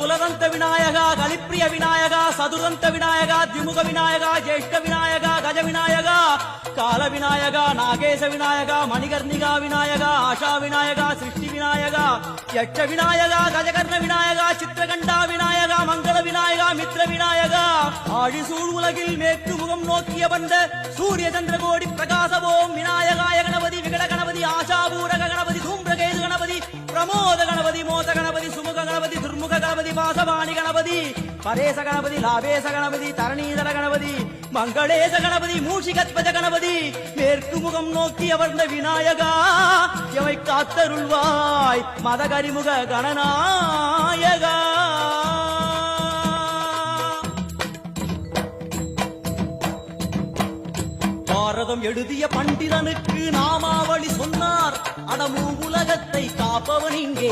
ಕುಲದಂತ ವಿನಾಯಕ ಕಲಿಪ್ರಿಯ ವಿನಾಯಕ ಸದುರಂತ ವಿನಾಯಕ ದ್ವಿಮುಖ ವಿನಾಯಕ ಜ್ಯೇಷ್ಠ ವಿನಾಯಕ ಗಜ ವಿನಾಯಕ ಕಾಲ ವಿನಾಯಕ ನಾಗೇಶ ವಿನಾಯಕ ಮಣಿಕರ್ಣಿಕಾ ವಿನಾಯಕ ಆಶಾ ವಿನಾಯಕ ಸೃಷ್ಟಿ ವಿನಾಯಕ ಯಕ್ಷ ವಿನಾಯಕ ಗಜಕರ್ಣ ವಿನಾಯಕ ಚಿತ್ರಕಂಡ விநாயக மங்கள விநாயக மித்ர விநாயக ஆழிசூழ் உலகில் மேற்கு முகம் நோக்கிய வந்த சூரிய சந்திரகோடி பிரகாசவோம் விநாயகாய கணபதி விகட கணபதி ஆசாபூரக கணபதி தூம்பிரகேது கணபதி பிரமோத கணபதி மோத கணபதி சுமுக கணபதி துர்முக கணபதி வாசவாணி கணபதி பரேச கணபதி லாபேச கணபதி தரணீதர கணபதி மங்களேச கணபதி மூஷிகத்வஜ கணபதி மேற்கு முகம் நோக்கி அமர்ந்த விநாயகா எவை காத்தருள்வாய் மதகரிமுக கணநாயகா. பாரதம் எழுதிய பண்டிதனுக்கு நாமாவளி சொன்னார். அடமூ உலகத்தை காப்பவன் இங்கே